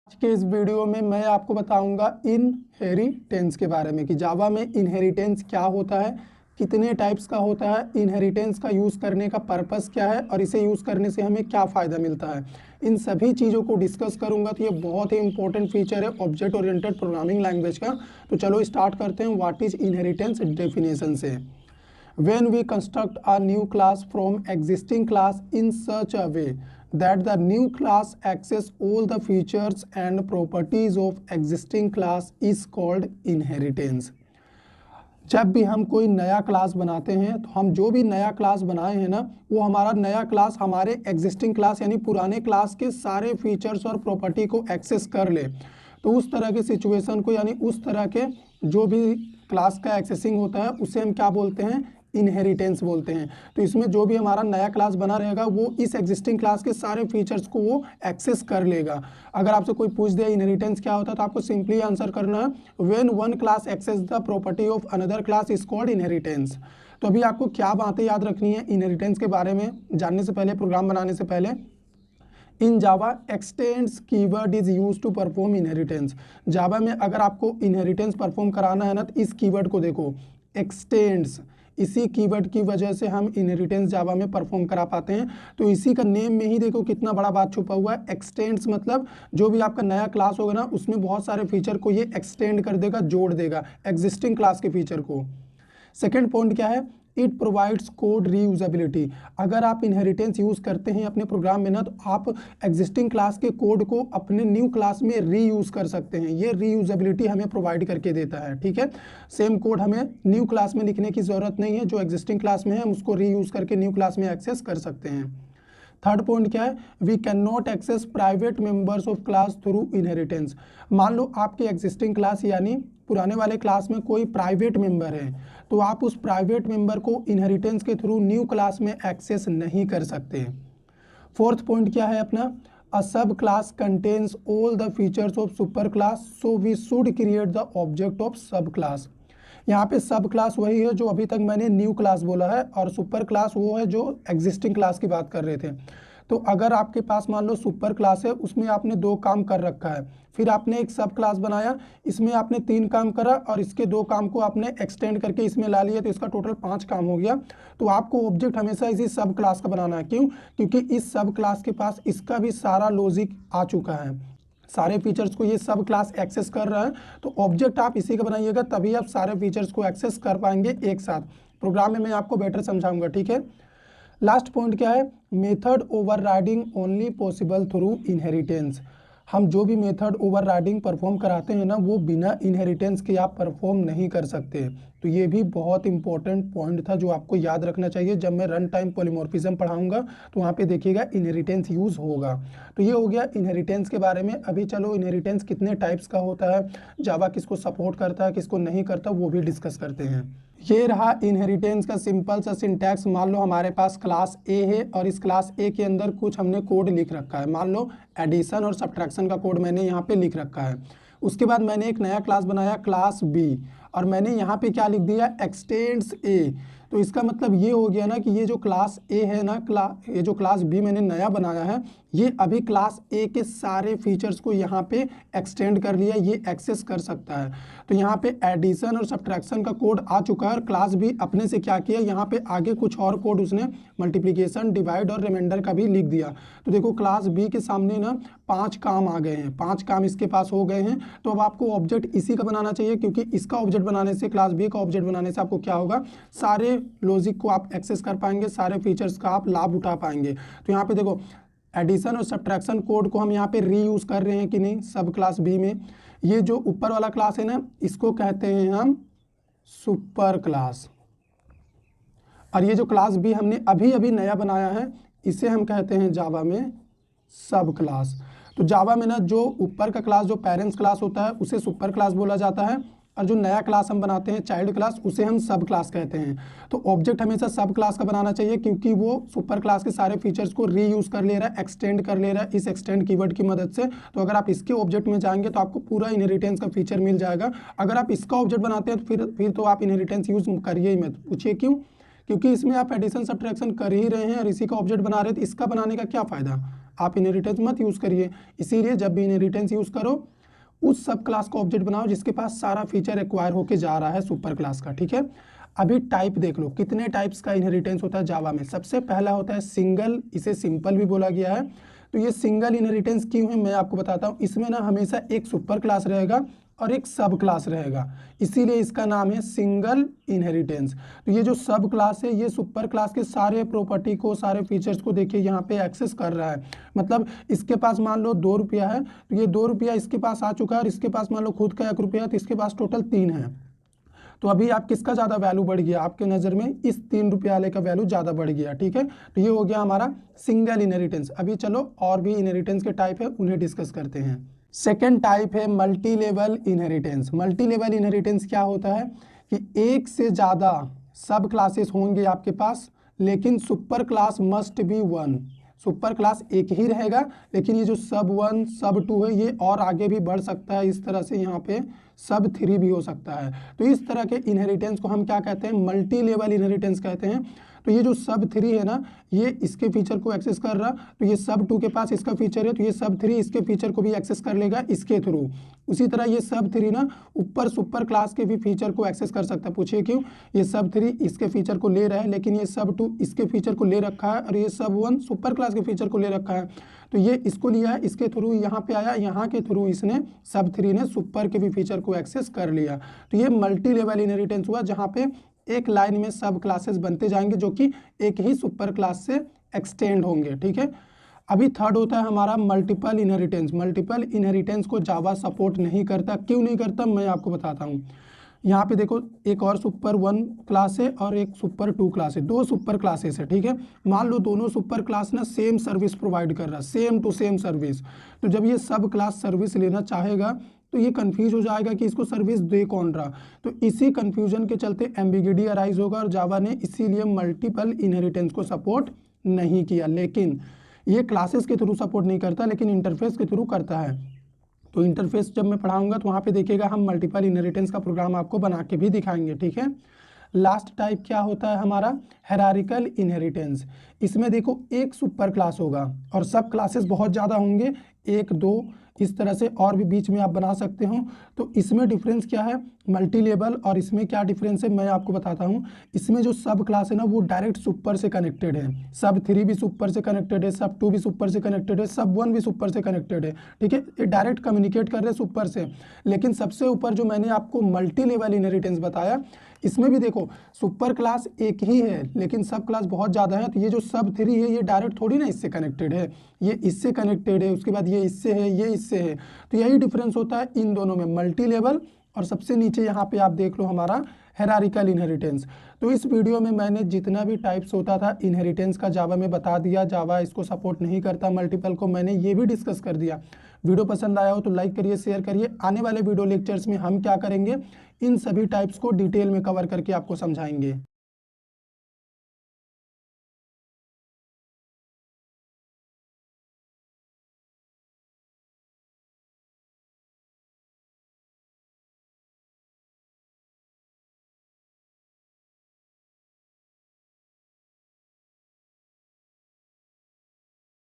आज के इस वीडियो में मैं आपको बताऊंगा इनहेरिटेंस के बारे में कि जावा में इनहेरिटेंस क्या होता है, कितने टाइप्स का होता है, इनहेरिटेंस का यूज़ करने का पर्पस क्या है और इसे यूज़ करने से हमें क्या फ़ायदा मिलता है। इन सभी चीज़ों को डिस्कस करूंगा। तो ये बहुत ही इंपॉर्टेंट फीचर है ऑब्जेक्ट ओरिएंटेड प्रोग्रामिंग लैंग्वेज का। तो चलो स्टार्ट करते हैं। व्हाट इज़ इनहेरिटेंस डेफिनेशन से। When we construct a new class from existing class in such a way that the new class access all the features and properties of existing class is called inheritance। जब भी हम कोई नया class बनाते हैं तो हम जो भी नया क्लास बनाए हैं ना, वो हमारा नया क्लास हमारे एग्जिस्टिंग क्लास यानी पुराने क्लास के सारे फीचर्स और प्रॉपर्टी को एक्सेस कर ले। तो उस तरह के सिचुएशन को यानी उस तरह के जो भी क्लास का एक्सेसिंग होता है उसे हम क्या बोलते हैं, इनहेरिटेंस बोलते हैं। तो इसमें जो भी हमारा नया क्लास बना रहेगा वो इस एग्जिस्टिंग क्लास के सारे फीचर्स को वो एक्सेस कर लेगा। अगर आपसे कोई पूछ दे इनहेरिटेंस क्या होता है तो आपको सिंपली आंसर करना है when one class access the property of another class is called inheritance. तो अभी आपको क्या बातें याद रखनी है इनहेरिटेंस के बारे में जानने से पहले, प्रोग्राम बनाने से पहले। In Java extends keyword is use to perform inheritance. Java में अगर आपको इनहेरिटेंस परफॉर्म कराना है ना तो इस कीवर्ड को देखो, एक्सटेंड्स। इसी कीवर्ड की वजह से हम इनहेरिटेंस जावा में परफॉर्म करा पाते हैं। तो इसी का नेम में ही देखो कितना बड़ा बात छुपा हुआ है। एक्सटेंड्स मतलब जो भी आपका नया क्लास होगा ना उसमें बहुत सारे फीचर को ये एक्सटेंड कर देगा, जोड़ देगा एग्जिस्टिंग क्लास के फीचर को। सेकेंड पॉइंट क्या है, इट प्रोवाइड्स कोड रीयूजेबिलिटी। अगर आप इनहेरिटेंस यूज़ करते हैं अपने प्रोग्राम में ना तो आप एग्जिस्टिंग क्लास के कोड को अपने न्यू क्लास में रीयूज़ कर सकते हैं। ये रीयूजेबिलिटी हमें प्रोवाइड करके देता है। ठीक है, सेम कोड हमें न्यू क्लास में लिखने की ज़रूरत नहीं है, जो एग्जिस्टिंग क्लास में है हम उसको रीयूज़ करके न्यू क्लास में एक्सेस कर सकते हैं। थर्ड पॉइंट क्या है, we can not access private members of class through inheritance. मान लो आपके एग्जिस्टिंग क्लास यानी पुराने वाले क्लास में कोई प्राइवेट मेंबर है तो आप उस प्राइवेट मेंबर को इनहेरिटेंस के थ्रू न्यू क्लास में एक्सेस नहीं कर सकते। फोर्थ पॉइंट क्या है अपना, uh sub class contains all the features of super class so we should create the object of sub class. यहाँ पे सब क्लास वही है जो अभी तक मैंने न्यू क्लास बोला है और सुपर क्लास वो है जो एग्जिस्टिंग क्लास की बात कर रहे थे। तो अगर आपके पास मान लो सुपर क्लास है, उसमें आपने 2 काम कर रखा है, फिर आपने एक सब क्लास बनाया, इसमें आपने 3 काम करा और इसके 2 काम को आपने एक्सटेंड करके इसमें ला लिया, तो इसका टोटल 5 काम हो गया। तो आपको ऑब्जेक्ट हमेशा इसी सब क्लास का बनाना है। क्यों? क्योंकि इस सब क्लास के पास इसका भी सारा लॉजिक आ चुका है, सारे फीचर्स को ये सब क्लास एक्सेस कर रहा है। तो ऑब्जेक्ट आप इसी का बनाइएगा, तभी आप सारे फीचर्स को एक्सेस कर पाएंगे एक साथ। प्रोग्राम में मैं आपको बेटर समझाऊंगा। ठीक है, लास्ट पॉइंट क्या है, method overriding only possible through inheritance. हम जो भी मेथड ओवरराइडिंग परफॉर्म कराते हैं ना वो बिना इनहेरिटेंस के आप परफॉर्म नहीं कर सकते। तो ये भी बहुत इंपॉर्टेंट पॉइंट था जो आपको याद रखना चाहिए। जब मैं रन टाइम पॉलीमॉर्फिज्म पढ़ाऊंगा तो वहाँ पे देखिएगा इनहेरिटेंस यूज़ होगा। तो ये हो गया इनहेरिटेंस के बारे में। अभी चलो इनहेरिटेंस कितने टाइप्स का होता है, जावा किसको सपोर्ट करता है किसको नहीं करता, वो भी डिस्कस करते हैं। ये रहा इनहेरिटेंस का सिंपल सा सिंटैक्स। मान लो हमारे पास क्लास ए है और इस क्लास ए के अंदर कुछ हमने कोड लिख रखा है, मान लो एडिशन और सब्ट्रैक्शन का कोड मैंने यहाँ पे लिख रखा है। उसके बाद मैंने एक नया क्लास बनाया क्लास बी और मैंने यहाँ पे क्या लिख दिया, एक्सटेंड्स ए। तो इसका मतलब ये हो गया ना कि ये जो क्लास ए है ना, ये जो क्लास बी मैंने नया बनाया है ये अभी क्लास ए के सारे फीचर्स को यहाँ पे एक्सटेंड कर लिया, ये एक्सेस कर सकता है। तो यहाँ पे एडिशन और सब्ट्रैक्शन का कोड आ चुका है और क्लास बी अपने से क्या किया, यहाँ पे आगे कुछ और कोड उसने मल्टीप्लिकेशन, डिवाइड और रिमाइंडर का भी लिख दिया। तो देखो क्लास बी के सामने ना 5 काम आ गए हैं, 5 काम इसके पास हो गए हैं। तो अब आपको ऑब्जेक्ट इसी का बनाना चाहिए, क्योंकि इसका ऑब्जेक्ट बनाने से, क्लास बी का ऑब्जेक्ट बनाने से आपको क्या होगा, सारे लॉजिक को आप एक्सेस कर पाएंगे, सारे फीचर्स का आप लाभ उठा पाएंगे। तो यहाँ पे देखो एडिशन और सब्ट्रैक्शन कोड को हम यहाँ पे रीयूज कर रहे हैं कि नहीं सब क्लास बी में। ये जो ऊपर वाला क्लास है ना इसको कहते हैं हम सुपर क्लास, और ये जो क्लास बी हमने अभी अभी नया बनाया है इसे हम कहते हैं जावा में सब क्लास। तो जावा में ना जो ऊपर का क्लास जो पेरेंट्स क्लास होता है उसे सुपर क्लास बोला जाता है, और जो नया क्लास हम बनाते हैं चाइल्ड क्लास उसे हम सब क्लास कहते हैं। तो ऑब्जेक्ट हमेशा सब क्लास का बनाना चाहिए, क्योंकि वो सुपर क्लास के सारे फीचर्स को रीयूज कर ले रहा है, एक्सटेंड कर ले रहा है इस एक्सटेंड कीवर्ड की मदद से। तो अगर आप इसके ऑब्जेक्ट में जाएंगे तो आपको पूरा इनहेरिटेंस का फीचर मिल जाएगा। अगर आप इसका ऑब्जेक्ट बनाते हैं तो फिर तो आप इनहेरिटेंस यूज करिए ही मत। पूछिए क्यों? क्योंकि इसमें आप एडिशन सब्ट्रैक्शन कर ही रहे हैं और इसी का ऑब्जेक्ट बना रहे हैं, तो इसका बनाने का क्या फ़ायदा। आप इनहेरिटेंस मत यूज़ करिए। इसीलिए जब भी इनहेरिटेंस यूज़ करो उस सब क्लास का ऑब्जेक्ट बनाओ जिसके पास सारा फीचर एक्वायर होके जा रहा है सुपर क्लास का, ठीक है। अभी टाइप देख लो, कितने टाइप्स का इनहेरिटेंस होता है जावा में। सबसे पहला होता है सिंगल, इसे सिंपल भी बोला गया है। तो ये सिंगल इनहेरिटेंस क्यों है मैं आपको बताता हूँ। इसमें ना हमेशा एक सुपर क्लास रहेगा और एक सब क्लास रहेगा, इसीलिए इसका नाम है सिंगल इनहेरिटेंस। तो ये जो सब क्लास है ये सुपर क्लास के सारे प्रॉपर्टी को, सारे फीचर्स को देखिए यहाँ पे एक्सेस कर रहा है। मतलब इसके पास मान लो 2 रुपया है, तो ये 2 रुपया इसके पास आ चुका है, और इसके पास मान लो खुद का 1 रुपया है, तो इसके पास टोटल 3 है। तो अभी आप किसका ज़्यादा वैल्यू बढ़ गया आपके नज़र में, इस 3 रुपये वाले का वैल्यू ज़्यादा बढ़ गया, ठीक है। तो ये हो गया हमारा सिंगल इनहेरिटेंस। अभी चलो और भी इनहेरिटेंस के टाइप है उन्हें डिस्कस करते हैं। सेकेंड टाइप है multi level inheritance. Multi level inheritance क्या होता है कि एक से ज़्यादा सब क्लासेस होंगे आपके पास, लेकिन super class must be one. Super class एक ही रहेगा, लेकिन ये जो सब 1 सब 2 है ये और आगे भी बढ़ सकता है। इस तरह से यहाँ पे सब 3 भी हो सकता है। तो इस तरह के इनहेरिटेंस को हम क्या कहते हैं, मल्टी लेवल इनहेरिटेंस कहते हैं। तो ये जो सब 3 है ना, ये इसके फीचर को एक्सेस कर रहा, तो ये सब 2 के पास इसका फीचर है, तो ये सब 3 इसके फीचर को भी एक्सेस कर लेगा इसके थ्रू। उसी तरह ये सब 3 ना ऊपर सुपर क्लास के भी फीचर को एक्सेस कर सकता है। पूछिए क्यों, ये सब 3 इसके फीचर को ले रहा है, लेकिन ये सब 2 इसके फीचर को ले रखा है, और ये सब 1 सुपर क्लास के फीचर को ले रखा है। तो ये इसको लिया है, इसके थ्रू यहाँ पे आया, यहाँ के थ्रू इसने सब 3 ने सुपर के भी फीचर को एक्सेस कर लिया। तो ये मल्टी लेवल इनहेरिटेंस हुआ, जहाँ पे एक लाइन में सब क्लासेस बनते जाएंगे जो कि एक ही सुपर क्लास से एक्सटेंड होंगे, ठीक है। अभी थर्ड होता है हमारा मल्टीपल इनहेरिटेंस। मल्टीपल इनहेरिटेंस को जावा सपोर्ट नहीं करता। क्यों नहीं करता मैं आपको बताता हूँ। यहाँ पे देखो एक और सुपर 1 क्लास है और एक सुपर 2 क्लास है, 2 सुपर क्लासेस है, ठीक है। मान लो दोनों सुपर क्लास ना सेम सर्विस प्रोवाइड कर रहा है, सेम टू सेम सर्विस। तो जब ये सब क्लास सर्विस लेना चाहेगा तो ये कंफ्यूज हो जाएगा कि इसको सर्विस दे कौन रहा। तो इसी कंफ्यूजन के चलते एम्बिगिटी अराइज होगा, और जावा ने इसीलिए मल्टीपल इनहेरिटेंस को सपोर्ट नहीं किया। लेकिन ये क्लासेस के थ्रू सपोर्ट नहीं करता, लेकिन इंटरफेस के थ्रू करता है। तो इंटरफेस जब मैं पढ़ाऊंगा तो वहाँ पे देखिएगा हम मल्टीपल इनहेरिटेंस का प्रोग्राम आपको बना के भी दिखाएंगे, ठीक है। लास्ट टाइप क्या होता है हमारा, हायरार्किकल इनहेरिटेंस। इसमें देखो एक सुपर क्लास होगा और सब क्लासेस बहुत ज़्यादा होंगे, 1 2 इस तरह से, और भी बीच में आप बना सकते हो। तो इसमें डिफरेंस क्या है मल्टी लेवल, और इसमें क्या डिफरेंस है मैं आपको बताता हूँ। इसमें जो सब क्लास है ना वो डायरेक्ट सुपर से कनेक्टेड है, सब 3 भी सुपर से कनेक्टेड है, सब 2 भी सुपर से कनेक्टेड है, सब 1 भी सुपर से कनेक्टेड है, ठीक है। ये डायरेक्ट कम्युनिकेट कर रहे हैं सुपर से। लेकिन सबसे ऊपर जो मैंने आपको मल्टी लेवल इनहेरिटेंस बताया, इसमें भी देखो सुपर क्लास एक ही है लेकिन सब क्लास बहुत ज़्यादा है। तो ये जो सब 3 है ये डायरेक्ट थोड़ी ना इससे कनेक्टेड है, ये इससे कनेक्टेड है, उसके बाद ये इससे है, ये इससे है। तो यही डिफरेंस होता है इन दोनों में, मल्टी लेवल और सबसे नीचे यहाँ पे आप देख लो हमारा हायरार्किकल इनहेरिटेंस। तो इस वीडियो में मैंने जितना भी टाइप्स होता था इनहेरिटेंस का जावा में बता दिया। जावा इसको सपोर्ट नहीं करता, मल्टीपल को मैंने ये भी डिस्कस कर दिया। वीडियो पसंद आया हो तो लाइक करिए, शेयर करिए। आने वाले वीडियो लेक्चर्स में हम क्या करेंगे, इन सभी टाइप्स को डिटेल में कवर करके आपको समझाएंगे।